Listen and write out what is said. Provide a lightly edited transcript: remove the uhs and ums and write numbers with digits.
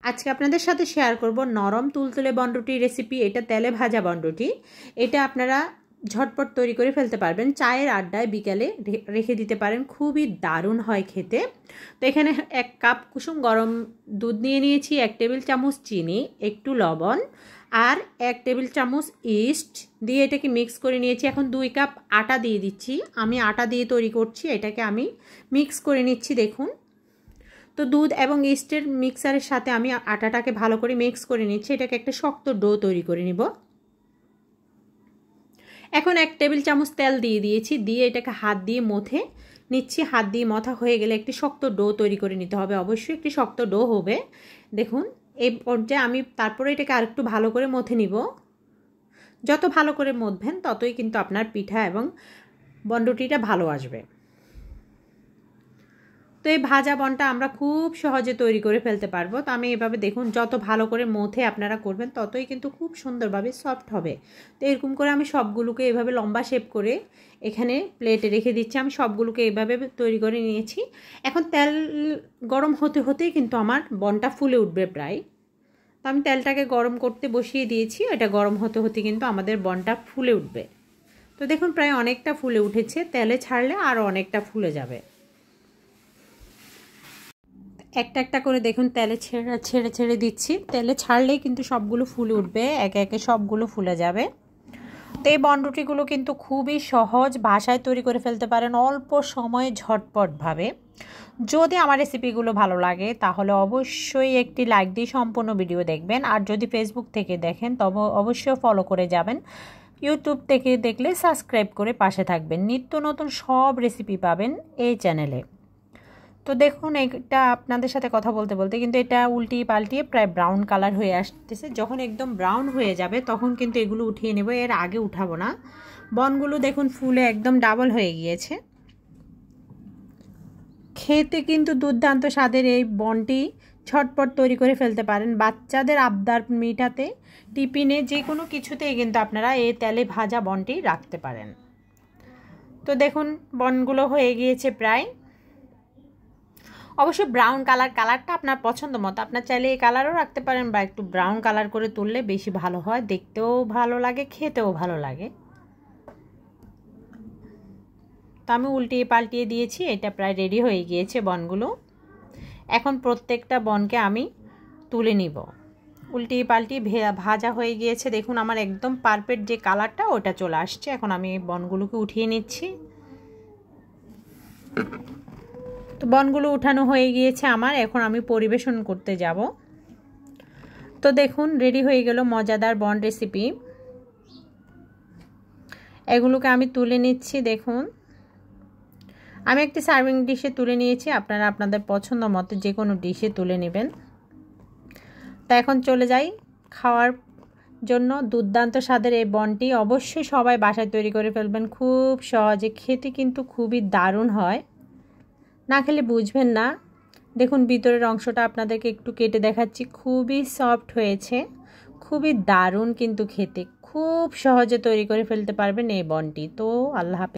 আজকে আপনাদের সাথে শেয়ার করব নরম তুলতুলে বনরুটি রেসিপি। এটা তেলে ভাজা বনরুটি। এটা আপনারা ঝটপট তৈরি করে ফেলতে পারবেন, চায়ের আড্ডায় বিকালে রেখে দিতে পারেন, খুবই দারুণ হয় খেতে। তো এখানে 1 কাপ কুসুম গরম দুধ নিয়ে নিয়েছি, 1 টেবিল চামচ চিনি, একটু লবণ আর 1 টেবিল চামচ ইস্ট দিয়ে এটাকে মিক্স করে নিয়েছি। এখন 2 কাপ আটা দিয়ে দিচ্ছি। আমি আটা দিয়ে তৈরি করছি, এটাকে আমি মিক্স করে নিচ্ছি। দেখুন, তো দুধ এবং ইস্টের মিক্সারের সাথে আমি আটাটাকে ভালো করে মিক্স করে নিচ্ছি। এটাকে একটা শক্ত ডো তৈরি করে নিব। এখন 1 টেবিল চামচ তেল দিয়ে দিয়েছি, দিয়ে এটাকে হাত দিয়ে মথে নিচ্ছি। হাত দিয়ে মথা হয়ে গেলে একটি শক্ত ডো তৈরি করে নিতে হবে, অবশ্যই একটি শক্ত ডো হবে। দেখুন, এই পর্যায়ে আমি তারপরে এটাকে আরেকটু ভালো করে মথে নিব। যত ভালো করে মথবেন ততই কিন্তু আপনার পিঠা এবং বনরুটিটা ভালো আসবে। তো এই ভাজা বনটা আমরা খুব সহজে তৈরি করে ফেলতে পারবো। তো আমি এভাবে দেখুন, যত ভালো করে মথে আপনারা করবেন ততই কিন্তু খুব সুন্দরভাবে সফট হবে। তো এরকম করে আমি সবগুলোকে এভাবে লম্বা শেপ করে এখানে প্লেটে রেখে দিচ্ছি। আমি সবগুলোকে এভাবে তৈরি করে নিয়েছি। এখন তেল গরম হতে হতেই কিন্তু আমার বনটা ফুলে উঠবে প্রায়। তো আমি তেলটাকে গরম করতে বসিয়ে দিয়েছি, এটা গরম হতে হতে কিন্তু আমাদের বনটা ফুলে উঠবে। তো দেখুন, প্রায় অনেকটা ফুলে উঠেছে, তেলে ছাড়লে আরও অনেকটা ফুলে যাবে। একটা একটা করে দেখুন তেলে ছেড়ে দিচ্ছি। তেলে ছাড়লেই কিন্তু সবগুলো ফুলে উঠবে, একে একে সবগুলো ফুলে যাবে। তো এই বনরুটিগুলো কিন্তু খুবই সহজ, বাসায় তৈরি করে ফেলতে পারেন অল্প সময়ে ঝটপটভাবে। যদি আমার রেসিপিগুলো ভালো লাগে তাহলে অবশ্যই একটি লাইক দিয়ে সম্পূর্ণ ভিডিও দেখবেন। আর যদি ফেসবুক থেকে দেখেন তবে অবশ্যই ফলো করে যাবেন। ইউটিউব থেকে দেখলে সাবস্ক্রাইব করে পাশে থাকবেন। নিত্য নতুন সব রেসিপি পাবেন এই চ্যানেলে। তো দেখুন, এটা আপনাদের সাথে কথা বলতে বলতে কিন্তু এটা উল্টিয়ে পাল্টিয়ে প্রায় ব্রাউন কালার হয়ে আসতেছে। যখন একদম ব্রাউন হয়ে যাবে তখন কিন্তু এগুলো উঠিয়ে নেব, এর আগে উঠাবো না। বনগুলো দেখুন ফুলে একদম ডাবল হয়ে গিয়েছে। খেতে কিন্তু দুর্দান্ত স্বাদের এই বনটি ঝটপট তৈরি করে ফেলতে পারেন। বাচ্চাদের আবদার মিটাতে টিফিনে যে কোনো কিছুতেই কিন্তু আপনারা এই তেলে ভাজা বনটি রাখতে পারেন। তো দেখুন, বনগুলো হয়ে গিয়েছে প্রায়। অবশ্যই ব্রাউন কালারটা আপনার পছন্দ মতো, আপনার চাইলে এই কালারও রাখতে পারেন বা একটু ব্রাউন কালার করে তুললে বেশি ভালো হয়, দেখতেও ভালো লাগে, খেতেও ভালো লাগে। তো আমি উল্টিয়ে পাল্টিয়ে দিয়েছি, এটা প্রায় রেডি হয়ে গিয়েছে বনগুলো। এখন প্রত্যেকটা বনকে আমি তুলে নিব। উল্টিয়ে পাল্টিয়ে ভাজা হয়ে গিয়েছে। দেখুন, আমার একদম পারফেক্ট যে কালারটা ওটা চলে আসছে। এখন আমি বনগুলোকে উঠিয়ে নিচ্ছি। তো বনগুলো উঠানো হয়ে গিয়েছে আমার, এখন আমি পরিবেশন করতে যাব। তো দেখুন, রেডি হয়ে গেল মজাদার বন রেসিপি। এগুলোকে আমি তুলে নিচ্ছি। দেখুন, আমি একটি সার্ভিং ডিশে তুলে নিয়েছি, আপনারা আপনাদের পছন্দ মতো যে কোনো ডিশে তুলে নেবেন। তো এখন চলে যাই খাওয়ার জন্য। দুর্দান্ত স্বাদের এই বনটি অবশ্যই সবাই বাসায় তৈরি করে ফেলবেন, খুব সহজে। খেতে কিন্তু খুবই দারুণ হয়, না খেলে বুঝবেন না। দেখুন, ভিতরের অংশটা আপনাদেরকে একটু কেটে দেখাচ্ছি, খুবই সফট হয়েছে, খুবই দারুণ কিন্তু খেতে। খুব সহজে তৈরি করে ফেলতে পারবেন এই বনটি। তো আল্লাহ হাফেজ।